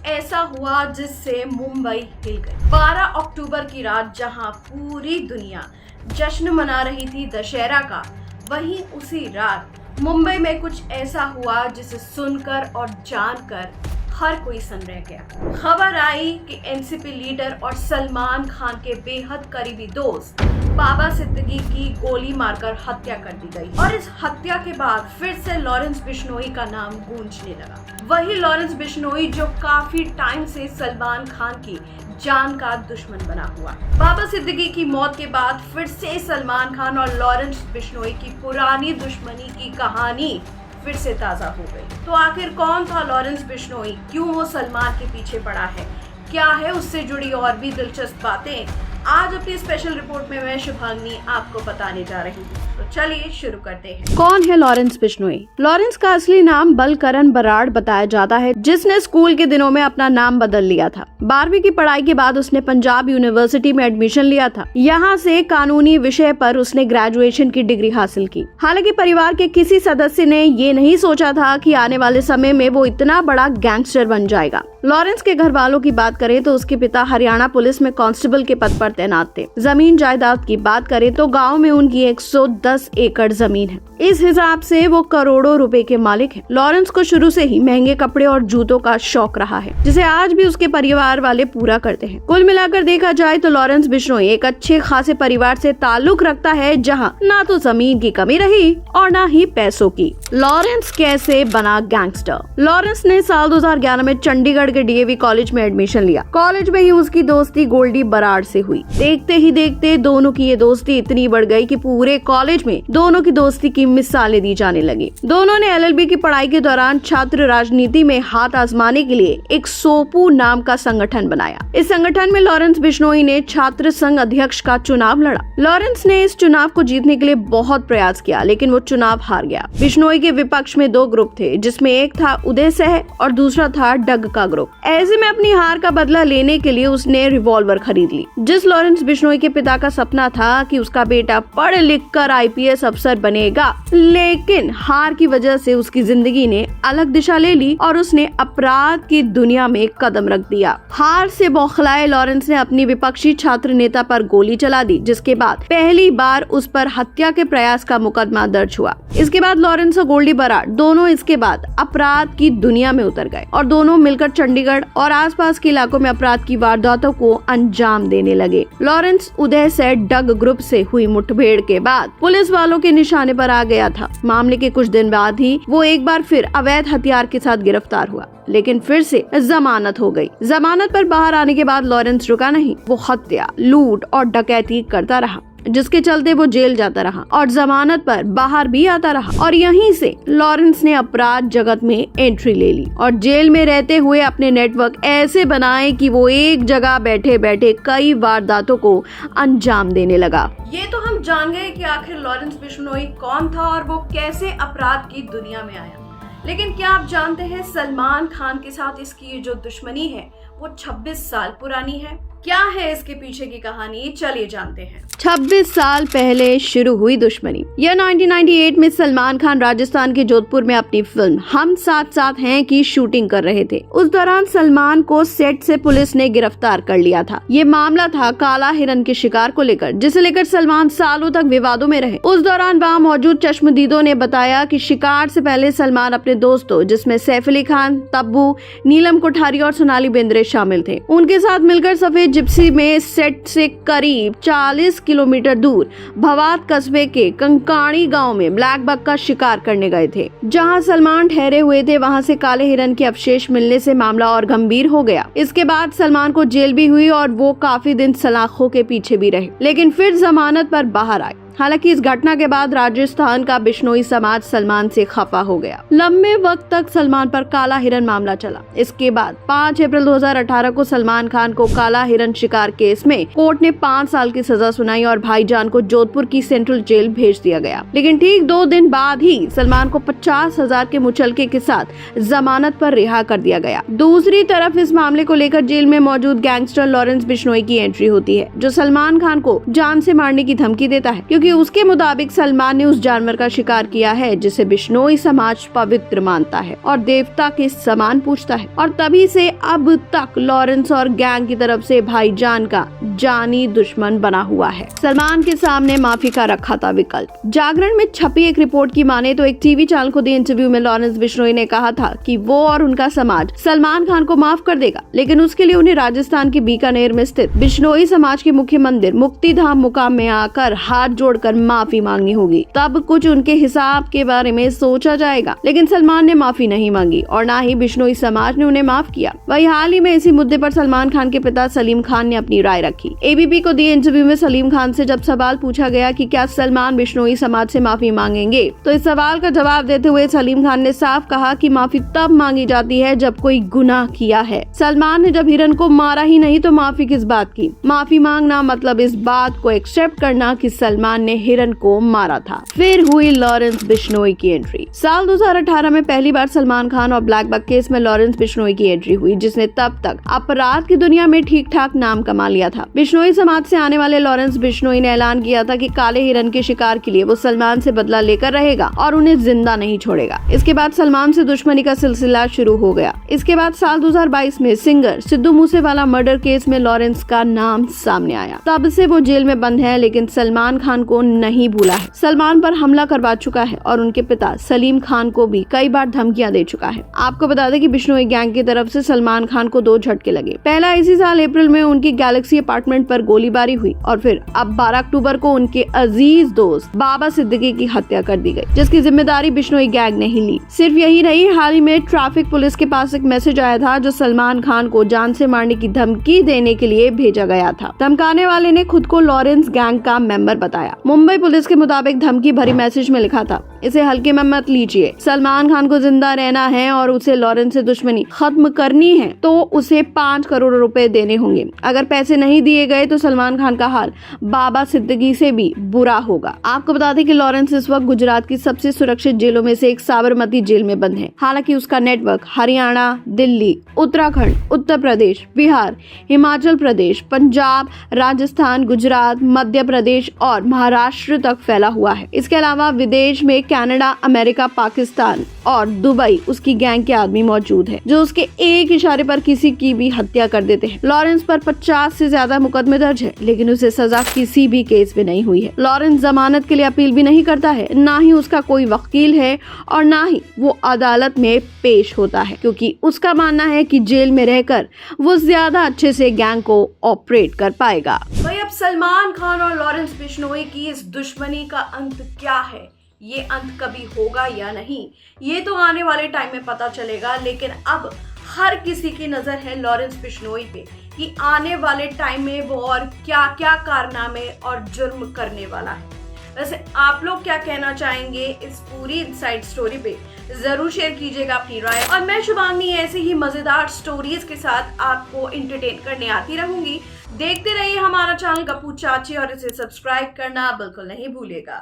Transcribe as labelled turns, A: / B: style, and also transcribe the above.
A: ऐसा हुआ जिससे मुंबई हिल गई। 12 अक्टूबर की रात जहां पूरी दुनिया जश्न मना रही थी दशहरा का, वहीं उसी रात मुंबई में कुछ ऐसा हुआ जिसे सुनकर और जानकर हर कोई सन रह गया। खबर आई कि एनसीपी लीडर और सलमान खान के बेहद करीबी दोस्त बाबा सिद्दीकी की गोली मारकर हत्या कर दी गई और इस हत्या के बाद फिर से लॉरेंस बिश्नोई का नाम गूंजने लगा। वही लॉरेंस बिश्नोई जो काफी टाइम से सलमान खान की जान का दुश्मन बना हुआ। बाबा सिद्दीकी की मौत के बाद फिर से सलमान खान और लॉरेंस बिश्नोई की पुरानी दुश्मनी की कहानी फिर से ताजा हो गई। तो आखिर कौन था लॉरेंस बिश्नोई, क्यों वो सलमान के पीछे पड़ा है, क्या है उससे जुड़ी और भी दिलचस्प बातें, आज अपनी स्पेशल रिपोर्ट में मैं शुभांगी आपको बताने जा रही हूँ। तो चलिए शुरू करते हैं।
B: कौन है लॉरेंस बिश्नोई? लॉरेंस का असली नाम बलकरण बराड़ बताया जाता है, जिसने स्कूल के दिनों में अपना नाम बदल लिया था। 12वीं की पढ़ाई के बाद उसने पंजाब यूनिवर्सिटी में एडमिशन लिया था। यहाँ से कानूनी विषय पर उसने ग्रेजुएशन की डिग्री हासिल की। हालांकि परिवार के किसी सदस्य ने ये नहीं सोचा था कि आने वाले समय में वो इतना बड़ा गैंगस्टर बन जाएगा। लॉरेंस के घर वालों की बात करें तो उसके पिता हरियाणा पुलिस में कांस्टेबल के पद पर तैनात थे। जमीन जायदाद की बात करें तो गांव में उनकी 110 एकड़ जमीन है। इस हिसाब से वो करोड़ों रुपए के मालिक हैं। लॉरेंस को शुरू से ही महंगे कपड़े और जूतों का शौक रहा है, जिसे आज भी उसके परिवार वाले पूरा करते हैं। कुल मिलाकर देखा जाए तो लॉरेंस बिश्नोई एक अच्छे खासे परिवार से ताल्लुक रखता है, जहाँ ना तो जमीन की कमी रही और ना ही पैसों की। लॉरेंस कैसे बना गैंगस्टर? लॉरेंस ने साल 2011 में चंडीगढ़ के डीएवी कॉलेज में एडमिशन लिया। कॉलेज में ही उसकी दोस्ती गोल्डी बराड़ से हुई। देखते ही देखते दोनों की ये दोस्ती इतनी बढ़ गई कि पूरे कॉलेज में दोनों की दोस्ती की मिसालें दी जाने लगी। दोनों ने एलएलबी की पढ़ाई के दौरान छात्र राजनीति में हाथ आजमाने के लिए एक सोपू नाम का संगठन बनाया। इस संगठन में लॉरेंस बिश्नोई ने छात्र संघ अध्यक्ष का चुनाव लड़ा। लॉरेंस ने इस चुनाव को जीतने के लिए बहुत प्रयास किया, लेकिन वो चुनाव हार गया। बिश्नोई के विपक्ष में 2 ग्रुप थे, जिसमें एक था उदय सह और दूसरा था डग का ग्रुप। ऐसे में अपनी हार का बदला लेने के लिए उसने रिवॉल्वर खरीद ली। जिस लॉरेंस बिश्नोई के पिता का सपना था कि उसका बेटा पढ़ लिख कर आईपीएस अफसर बनेगा, लेकिन हार की वजह से उसकी जिंदगी ने अलग दिशा ले ली और उसने अपराध की दुनिया में कदम रख दिया। हार से बौखलाए लॉरेंस ने अपनी विपक्षी छात्र नेता पर गोली चला दी, जिसके बाद पहली बार उस पर हत्या के प्रयास का मुकदमा दर्ज हुआ। इसके बाद लॉरेंस और गोल्डी बराड़ दोनों इसके बाद अपराध की दुनिया में उतर गए और दोनों मिलकर चंडीगढ़ और आसपास के इलाकों में अपराध की वारदातों को अंजाम देने लगे। लॉरेंस उदय से डग ग्रुप से हुई मुठभेड़ के बाद पुलिस वालों के निशाने पर आ गया था। मामले के कुछ दिन बाद ही वो एक बार फिर अवैध हथियार के साथ गिरफ्तार हुआ, लेकिन फिर से जमानत हो गई। जमानत पर बाहर आने के बाद लॉरेंस रुका नहीं। वो हत्या, लूट और डकैती करता रहा, जिसके चलते वो जेल जाता रहा और जमानत पर बाहर भी आता रहा। और यहीं से लॉरेंस ने अपराध जगत में एंट्री ले ली और जेल में रहते हुए अपने नेटवर्क ऐसे बनाए कि वो एक जगह बैठे बैठे कई वारदातों को अंजाम देने लगा।
A: ये तो हम जान गए कि आखिर लॉरेंस बिश्नोई कौन था और वो कैसे अपराध की दुनिया में आया, लेकिन क्या आप जानते हैं सलमान खान के साथ इसकी जो दुश्मनी है वो 26 साल पुरानी है। क्या है इसके पीछे की कहानी, चलिए जानते हैं।
B: 26 साल पहले शुरू हुई दुश्मनी। यह 1998 में सलमान खान राजस्थान के जोधपुर में अपनी फिल्म हम साथ साथ हैं की शूटिंग कर रहे थे। उस दौरान सलमान को सेट से पुलिस ने गिरफ्तार कर लिया था। ये मामला था काला हिरन के शिकार को लेकर, जिसे लेकर सलमान सालों तक विवादों में रहे। उस दौरान वहाँ मौजूद चश्मदीदों ने बताया कि शिकार से पहले सलमान अपने दोस्तों, जिसमें सैफ अली खान, तब्बू, नीलम कोठारी और सोनाली बेंद्रे शामिल थे, उनके साथ मिलकर सफेद जिप्सी में सेट से करीब 40 किलोमीटर दूर भवात कस्बे के कंकाणी गांव में ब्लैक बक का शिकार करने गए थे। जहां सलमान ठहरे हुए थे, वहां से काले हिरन के अवशेष मिलने से मामला और गंभीर हो गया। इसके बाद सलमान को जेल भी हुई और वो काफी दिन सलाखों के पीछे भी रहे, लेकिन फिर जमानत पर बाहर आए। हालांकि इस घटना के बाद राजस्थान का बिश्नोई समाज सलमान से खफा हो गया। लंबे वक्त तक सलमान पर काला हिरन मामला चला। इसके बाद 5 अप्रैल 2018 को सलमान खान को काला हिरन शिकार केस में कोर्ट ने 5 साल की सजा सुनाई और भाईजान को जोधपुर की सेंट्रल जेल भेज दिया गया। लेकिन ठीक 2 दिन बाद ही सलमान को 50,000 के मुचलके के साथ जमानत पर रिहा कर दिया गया। दूसरी तरफ इस मामले को लेकर जेल में मौजूद गैंगस्टर लॉरेंस बिश्नोई की एंट्री होती है, जो सलमान खान को जान से मारने की धमकी देता है, क्योंकि क्योंकि उसके मुताबिक सलमान ने उस जानवर का शिकार किया है जिसे बिश्नोई समाज पवित्र मानता है और देवता के समान पूजता है, और तभी से अब तक लॉरेंस और गैंग की तरफ से भाईजान का जानी दुश्मन बना हुआ है। सलमान के सामने माफी का रखा था विकल्प। जागरण में छपी एक रिपोर्ट की माने तो एक टीवी चैनल को दिए इंटरव्यू में लॉरेंस बिश्नोई ने कहा था कि वो और उनका समाज सलमान खान को माफ कर देगा, लेकिन उसके लिए उन्हें राजस्थान के बीकानेर में स्थित बिश्नोई समाज के मुख्य मंदिर मुक्तिधाम मुकाम में आकर हाथ जोड़कर माफी मांगनी होगी, तब कुछ उनके हिसाब के बारे में सोचा जाएगा। लेकिन सलमान ने माफी नहीं मांगी और ना ही बिश्नोई समाज ने उन्हें माफ किया। वही हाल ही में इसी मुद्दे पर सलमान खान के पिता सलीम खान ने अपनी राय रखी। एबीपी को दिए इंटरव्यू में सलीम खान से जब सवाल पूछा गया कि क्या सलमान बिश्नोई समाज से माफी मांगेंगे, तो इस सवाल का जवाब देते हुए सलीम खान ने साफ कहा कि माफी तब मांगी जाती है जब कोई गुनाह किया है। सलमान ने जब हिरन को मारा ही नहीं तो माफी किस बात की? माफी मांगना मतलब इस बात को एक्सेप्ट करना कि सलमान ने हिरन को मारा था। फिर हुई लॉरेंस बिश्नोई की एंट्री। साल 2018 में पहली बार सलमान खान और ब्लैक बक केस में लॉरेंस बिश्नोई की एंट्री हुई, जिसने तब तक अपराध की दुनिया में ठीक ठाक नाम कमा लिया था। बिश्नोई समाज से आने वाले लॉरेंस बिश्नोई ने ऐलान किया था कि काले हिरन के शिकार के लिए वो सलमान से बदला लेकर रहेगा और उन्हें जिंदा नहीं छोड़ेगा। इसके बाद सलमान से दुश्मनी का सिलसिला शुरू हो गया। इसके बाद साल 2022 में singer Sidhu Moosewala murder case में लॉरेंस का नाम सामने आया। तब से वो जेल में बंद है, लेकिन सलमान खान को नहीं भूला है। सलमान पर हमला करवा चुका है और उनके पिता सलीम खान को भी कई बार धमकियां दे चुका है। आपको बता दें कि बिश्नोई गैंग की तरफ से सलमान खान को 2 झटके लगे। पहला इसी साल अप्रैल में उनकी गैलेक्सी अपार्टमेंट पर गोलीबारी हुई और फिर अब 12 अक्टूबर को उनके अजीज दोस्त बाबा सिद्दीकी की हत्या कर दी गई, जिसकी जिम्मेदारी बिश्नोई गैंग ने ही ली। सिर्फ यही नहीं, हाल ही में ट्रैफिक पुलिस के पास एक मैसेज आया था जो सलमान खान को जान से मारने की धमकी देने के लिए भेजा गया था। धमकाने वाले ने खुद को लॉरेंस गैंग का मेंबर बताया। मुंबई पुलिस के मुताबिक धमकी भरी मैसेज में लिखा था, इसे हल्के में मत लीजिए, सलमान खान को जिंदा रहना है और उसे लॉरेंस से दुश्मनी खत्म करनी है तो उसे 5 करोड़ रुपए देने होंगे। अगर पैसे नहीं दिए गए तो सलमान खान का हाल बाबा सिद्दीकी से भी बुरा होगा। आपको बता दें कि लॉरेंस इस वक्त गुजरात की सबसे सुरक्षित जेलों में से एक साबरमती जेल में बंद है। हालांकि उसका नेटवर्क हरियाणा, दिल्ली, उत्तराखंड, उत्तर प्रदेश, बिहार, हिमाचल प्रदेश, पंजाब, राजस्थान, गुजरात, मध्य प्रदेश और महाराष्ट्र तक फैला हुआ है। इसके अलावा विदेश में कनाडा, अमेरिका, पाकिस्तान और दुबई उसकी गैंग के आदमी मौजूद है जो उसके एक इशारे पर किसी की भी हत्या कर देते हैं। लॉरेंस पर 50 से ज्यादा मुकदमे दर्ज है, लेकिन उसे सजा किसी भी केस में नहीं हुई है। लॉरेंस जमानत के लिए अपील भी नहीं करता है, ना ही उसका कोई वकील है और ना ही वो अदालत में पेश होता है, क्योंकि उसका मानना है कि जेल में रहकर वो ज्यादा अच्छे से गैंग को ऑपरेट कर पाएगा।
A: भाई अब सलमान खान और लॉरेंस बिश्नोई की इस दुश्मनी का अंत क्या है? ये अंत कभी होगा या नहीं, ये तो आने वाले टाइम में पता चलेगा। लेकिन अब हर किसी की नजर है लॉरेंस बिश्नोई पे कि आने वाले टाइम में वो और क्या क्या कारनामे और जुर्म करने वाला है। वैसे आप लोग क्या कहना चाहेंगे इस पूरी इनसाइड स्टोरी पे? जरूर शेयर कीजिएगा अपनी राय। और मैं शुभांगी ऐसी ही मजेदार स्टोरीज के साथ आपको एंटरटेन करने आती रहूंगी। देखते रहिए हमारा चैनल गप्पू चाची और इसे सब्सक्राइब करना बिल्कुल नहीं भूलिएगा।